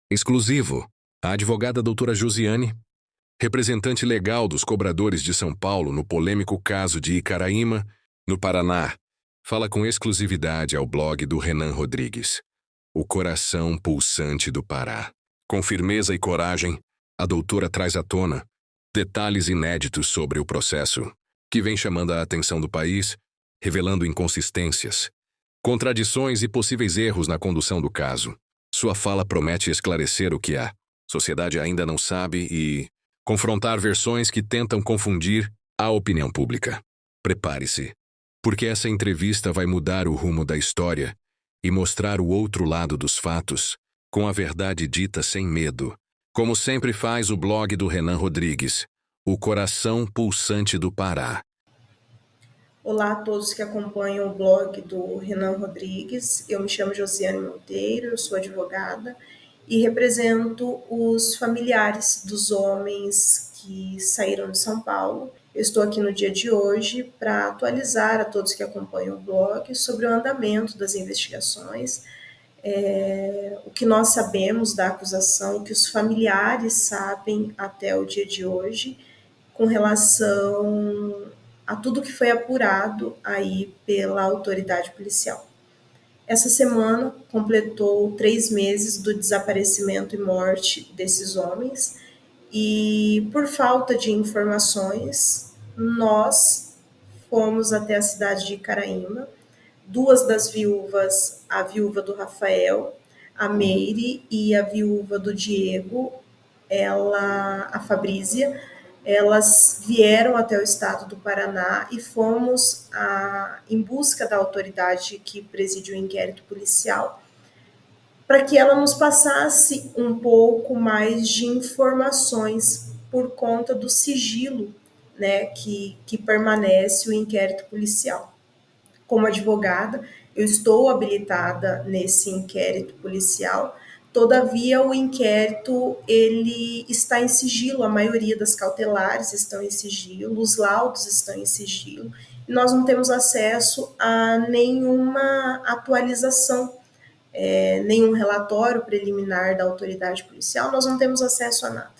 Exclusivo. A advogada doutora Josiane, representante legal dos cobradores de São Paulo no polêmico caso de Icaraíma, no Paraná, fala com exclusividade ao blog do Renan Rodrigues, O Coração Pulsante do Pará. Com firmeza e coragem, a doutora traz à tona detalhes inéditos sobre o processo, que vem chamando a atenção do país, revelando inconsistências, contradições e possíveis erros na condução do caso. Sua fala promete esclarecer o que a sociedade ainda não sabe e confrontar versões que tentam confundir a opinião pública. Prepare-se, porque essa entrevista vai mudar o rumo da história e mostrar o outro lado dos fatos, com a verdade dita sem medo, como sempre faz o blog do Renan Rodrigues, O Coração Pulsante do Pará. Olá a todos que acompanham o blog do Renan Rodrigues. Eu me chamo Josiane Monteiro, eu sou advogada e represento os familiares dos homens que saíram de São Paulo. Eu estou aqui no dia de hoje para atualizar a todos que acompanham o blog sobre o andamento das investigações, o que nós sabemos da acusação, o que os familiares sabem até o dia de hoje, com relação a tudo que foi apurado aí pela autoridade policial. Essa semana completou 3 meses do desaparecimento e morte desses homens e, por falta de informações, nós fomos até a cidade de Icaraíma. 2 das viúvas, a viúva do Rafael, a Meire, e a viúva do Diego, a Fabrícia, elas vieram até o estado do Paraná e fomos em busca da autoridade que preside o inquérito policial para que ela nos passasse um pouco mais de informações por conta do sigilo, né, que permanece o inquérito policial. Como advogada, eu estou habilitada nesse inquérito policial. Todavia, o inquérito ele está em sigilo, a maioria das cautelares estão em sigilo, os laudos estão em sigilo, e nós não temos acesso a nenhuma atualização, nenhum relatório preliminar da autoridade policial, nós não temos acesso a nada.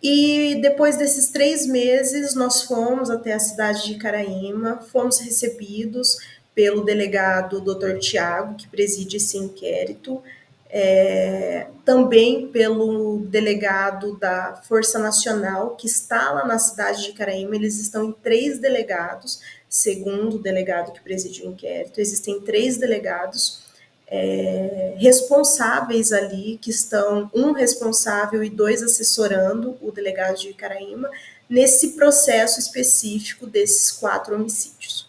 E depois desses 3 meses, nós fomos até a cidade de Icaraíma, fomos recebidos pelo delegado Dr. Tiago, que preside esse inquérito, também pelo delegado da Força Nacional, que está lá na cidade de Icaraíma. Eles estão em 3 delegados, segundo o delegado que preside o inquérito, existem 3 delegados responsáveis ali, que estão um responsável e 2 assessorando o delegado de Icaraíma nesse processo específico desses 4 homicídios.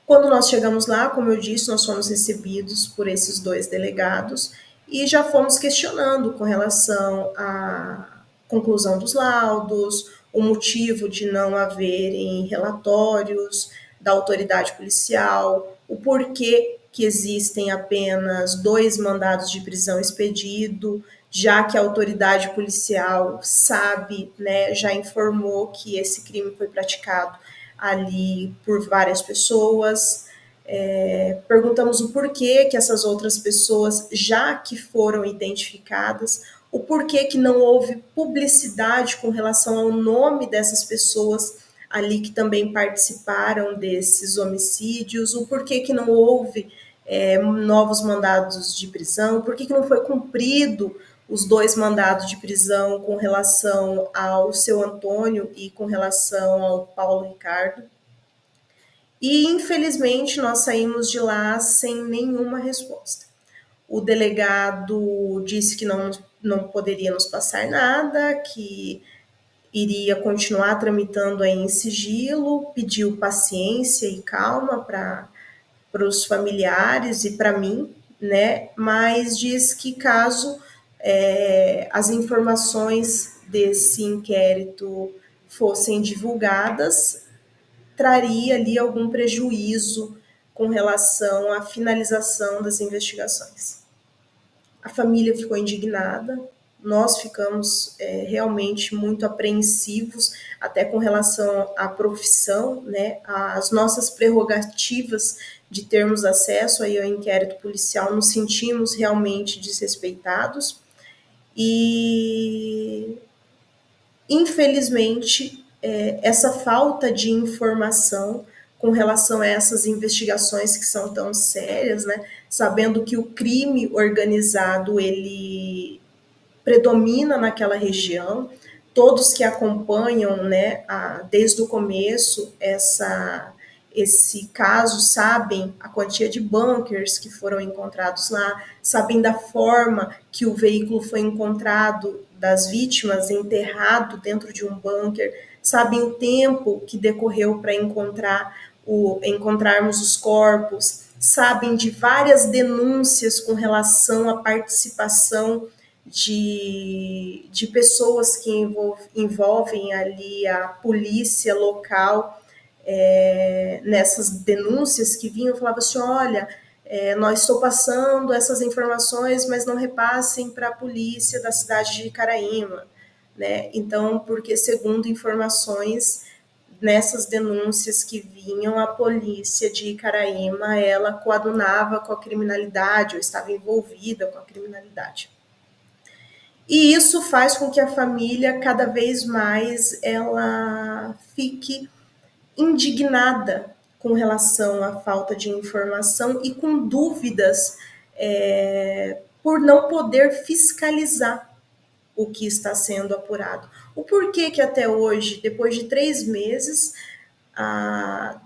Quando nós chegamos lá, como eu disse, nós fomos recebidos por esses 2 delegados e já fomos questionando com relação à conclusão dos laudos, o motivo de não haverem relatórios da autoridade policial, o porquê que existem apenas 2 mandados de prisão expedido, já que a autoridade policial sabe, né, já informou que esse crime foi praticado ali por várias pessoas. Perguntamos o porquê que essas outras pessoas, já que foram identificadas, o porquê que não houve publicidade com relação ao nome dessas pessoas ali que também participaram desses homicídios, o porquê que não houve novos mandados de prisão, por que não foi cumprido os 2 mandados de prisão com relação ao seu Antônio e com relação ao Paulo Ricardo. E, infelizmente, nós saímos de lá sem nenhuma resposta. O delegado disse que não poderia nos passar nada, que iria continuar tramitando aí em sigilo, pediu paciência e calma para os familiares e para mim, né? Mas diz que caso as informações desse inquérito fossem divulgadas, traria ali algum prejuízo com relação à finalização das investigações. A família ficou indignada, nós ficamos realmente muito apreensivos, até com relação à profissão, né, às nossas prerrogativas de termos acesso aí ao inquérito policial, nos sentimos realmente desrespeitados e, infelizmente, essa falta de informação com relação a essas investigações que são tão sérias, né, sabendo que o crime organizado ele predomina naquela região, todos que acompanham, né, desde o começo esse caso sabem a quantia de bunkers que foram encontrados lá, sabem da forma que o veículo foi encontrado das vítimas enterrado dentro de um bunker, sabem o tempo que decorreu para encontrarmos os corpos, sabem de várias denúncias com relação à participação de pessoas que envolvem ali a polícia local, nessas denúncias que vinham, falava assim, olha, nós estou passando essas informações, mas não repassem para a polícia da cidade de Caraíma, né? Então, porque segundo informações nessas denúncias que vinham, a polícia de Caraíma, ela coadunava com a criminalidade, ou estava envolvida com a criminalidade. E isso faz com que a família, cada vez mais, ela fique indignada com relação à falta de informação e com dúvidas por não poder fiscalizar o que está sendo apurado. O porquê que até hoje, depois de 3 meses,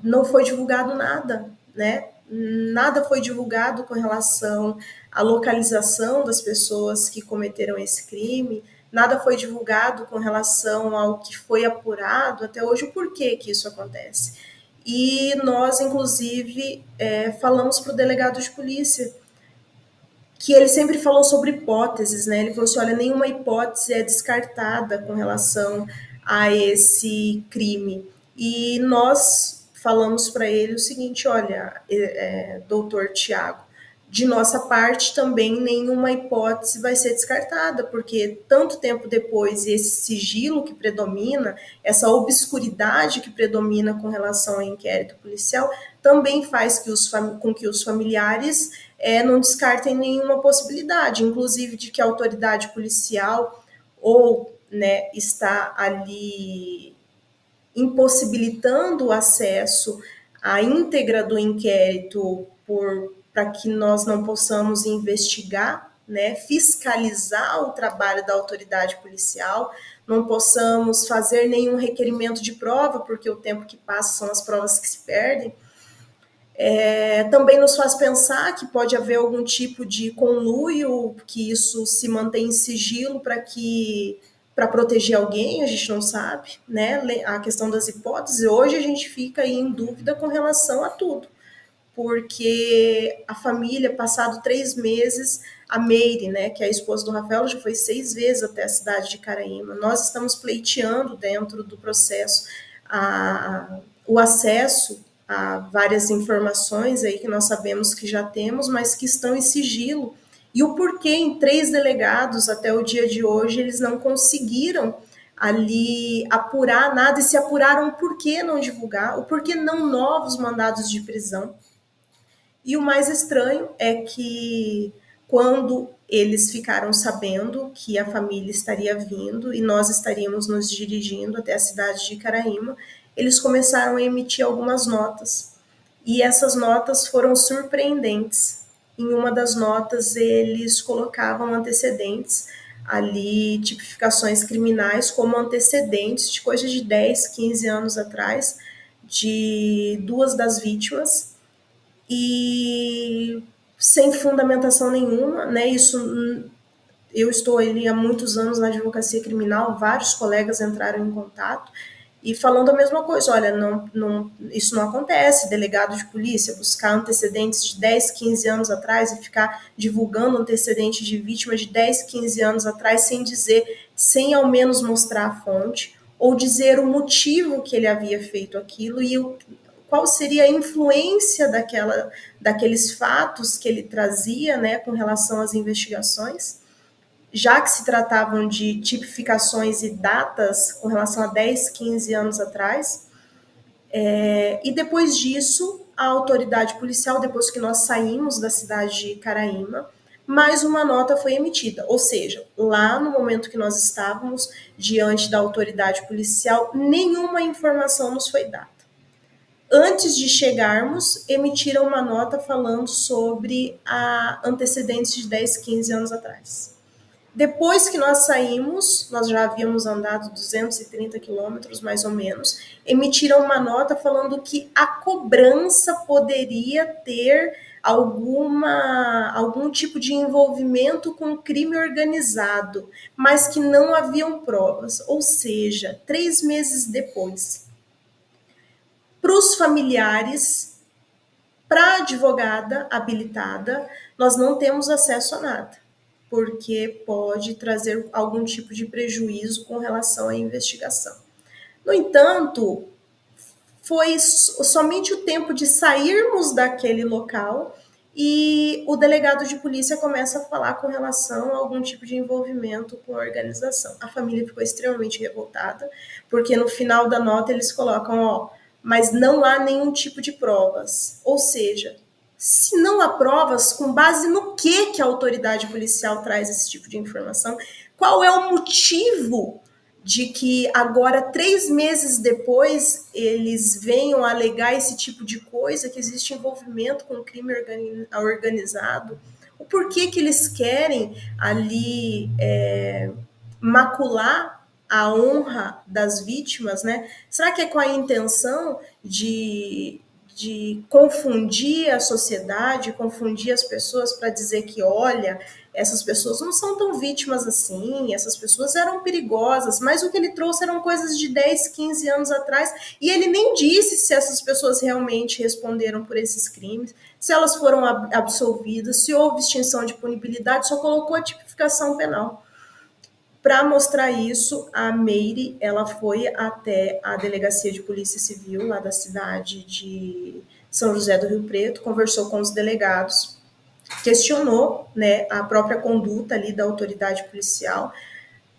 não foi divulgado nada, né? Nada foi divulgado com relação à localização das pessoas que cometeram esse crime, nada foi divulgado com relação ao que foi apurado até hoje, o porquê que isso acontece. E nós, inclusive, falamos para o delegado de polícia, que ele sempre falou sobre hipóteses, né? Ele falou assim, olha, nenhuma hipótese é descartada com relação a esse crime. E nós falamos para ele o seguinte, olha, doutor Tiago, de nossa parte também nenhuma hipótese vai ser descartada, porque tanto tempo depois esse sigilo que predomina, essa obscuridade que predomina com relação ao inquérito policial, também faz com que os familiares não descartem nenhuma possibilidade, inclusive de que a autoridade policial ou, né, está ali impossibilitando o acesso à íntegra do inquérito para que nós não possamos investigar, né, fiscalizar o trabalho da autoridade policial, não possamos fazer nenhum requerimento de prova, porque o tempo que passa são as provas que se perdem. Também nos faz pensar que pode haver algum tipo de conluio, que isso se mantém em sigilo para proteger alguém, a gente não sabe, né? A questão das hipóteses, hoje a gente fica aí em dúvida com relação a tudo, porque a família, passado 3 meses, a Meire, né, que é a esposa do Rafael, já foi 6 vezes até a cidade de Caraíma. Nós estamos pleiteando dentro do processo o acesso a várias informações aí que nós sabemos que já temos, mas que estão em sigilo. E o porquê em 3 delegados até o dia de hoje eles não conseguiram ali apurar nada, e se apuraram, por que não divulgar? O porquê não novos mandados de prisão? E o mais estranho é que quando eles ficaram sabendo que a família estaria vindo e nós estaríamos nos dirigindo até a cidade de Caraíma, eles começaram a emitir algumas notas. E essas notas foram surpreendentes. Em uma das notas, eles colocavam antecedentes ali, tipificações criminais como antecedentes de coisas de 10, 15 anos atrás, de 2 das vítimas, e sem fundamentação nenhuma, né? Eu estou ali há muitos anos na advocacia criminal, vários colegas entraram em contato e falando a mesma coisa, olha, isso não acontece, delegado de polícia buscar antecedentes de 10, 15 anos atrás e ficar divulgando antecedentes de vítima de 10, 15 anos atrás sem dizer, sem ao menos mostrar a fonte, ou dizer o motivo que ele havia feito aquilo e qual seria a influência daqueles fatos que ele trazia, né, com relação às investigações. já que se tratavam de tipificações e datas com relação a 10, 15 anos atrás. E depois disso, a autoridade policial, depois que nós saímos da cidade de Caraíma, mais uma nota foi emitida. Ou seja, lá no momento que nós estávamos diante da autoridade policial, nenhuma informação nos foi dada. Antes de chegarmos, emitiram uma nota falando sobre antecedentes de 10, 15 anos atrás. Depois que nós saímos, nós já havíamos andado 230 quilômetros, mais ou menos, emitiram uma nota falando que a cobrança poderia ter algum tipo de envolvimento com crime organizado, mas que não haviam provas. Ou seja, 3 meses depois, para os familiares, para a advogada habilitada, nós não temos acesso a nada, porque pode trazer algum tipo de prejuízo com relação à investigação. No entanto, foi somente o tempo de sairmos daquele local e o delegado de polícia começa a falar com relação a algum tipo de envolvimento com a organização. A família ficou extremamente revoltada, porque no final da nota eles colocam, mas não há nenhum tipo de provas. Ou seja, se não há provas, com base no que a autoridade policial traz esse tipo de informação? Qual é o motivo de que agora, 3 meses depois, eles venham alegar esse tipo de coisa, que existe envolvimento com o crime organizado? O porquê que eles querem ali macular a honra das vítimas, né? Será que é com a intenção de confundir a sociedade, confundir as pessoas para dizer que, olha, essas pessoas não são tão vítimas assim, essas pessoas eram perigosas, mas o que ele trouxe eram coisas de 10, 15 anos atrás, e ele nem disse se essas pessoas realmente responderam por esses crimes, se elas foram absolvidas, se houve extinção de punibilidade, só colocou a tipificação penal. Para mostrar isso, a Meire, ela foi até a delegacia de polícia civil lá da cidade de São José do Rio Preto, conversou com os delegados, questionou, né, a própria conduta ali da autoridade policial,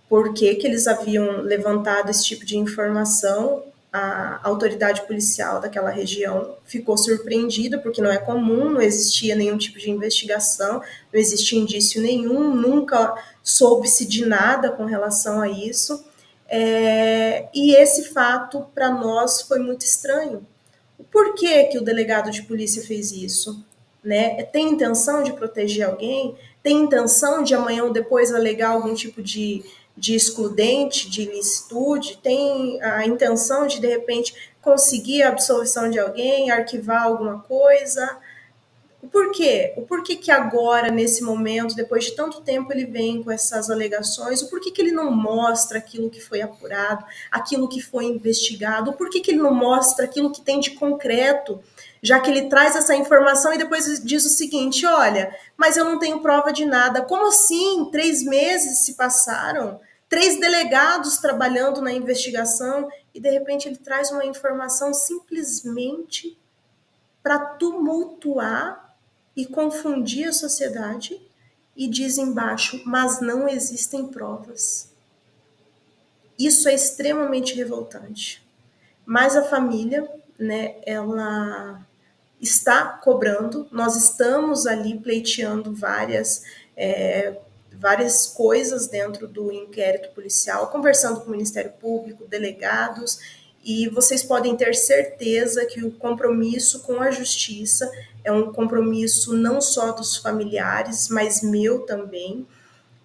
por que eles haviam levantado esse tipo de informação. A autoridade policial daquela região ficou surpreendida, porque não é comum, não existia nenhum tipo de investigação, não existia indício nenhum, nunca soube-se de nada com relação a isso. E esse fato, para nós, foi muito estranho. Por que o delegado de polícia fez isso? Né? Tem intenção de proteger alguém? Tem intenção de amanhã ou depois alegar algum tipo de excludente, de ilicitude? Tem a intenção de repente, conseguir a absolvição de alguém, arquivar alguma coisa? O porquê? O porquê que agora, nesse momento, depois de tanto tempo, ele vem com essas alegações? O porquê que ele não mostra aquilo que foi apurado, aquilo que foi investigado? O porquê que ele não mostra aquilo que tem de concreto? Já que ele traz essa informação e depois diz o seguinte, olha, mas eu não tenho prova de nada. Como assim? 3 meses se passaram, 3 delegados trabalhando na investigação e, de repente, ele traz uma informação simplesmente para tumultuar e confundir a sociedade e diz embaixo, mas não existem provas. Isso é extremamente revoltante. Mas a família, né, ela está cobrando, nós estamos ali pleiteando várias coisas dentro do inquérito policial, conversando com o Ministério Público, delegados, e vocês podem ter certeza que o compromisso com a justiça é um compromisso não só dos familiares, mas meu também.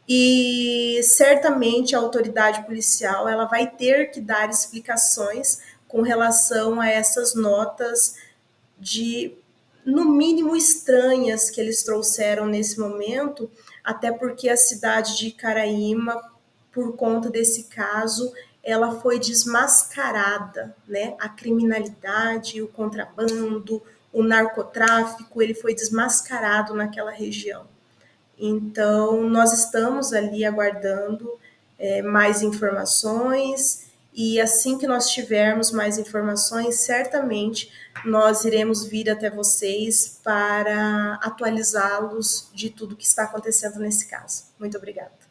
E certamente a autoridade policial ela vai ter que dar explicações com relação a essas notas de, no mínimo, estranhas que eles trouxeram nesse momento, até porque a cidade de Caraíma, por conta desse caso, ela foi desmascarada, né? A criminalidade, o contrabando, o narcotráfico, ele foi desmascarado naquela região. Então, nós estamos ali aguardando mais informações e assim que nós tivermos mais informações, certamente nós iremos vir até vocês para atualizá-los de tudo que está acontecendo nesse caso. Muito obrigada.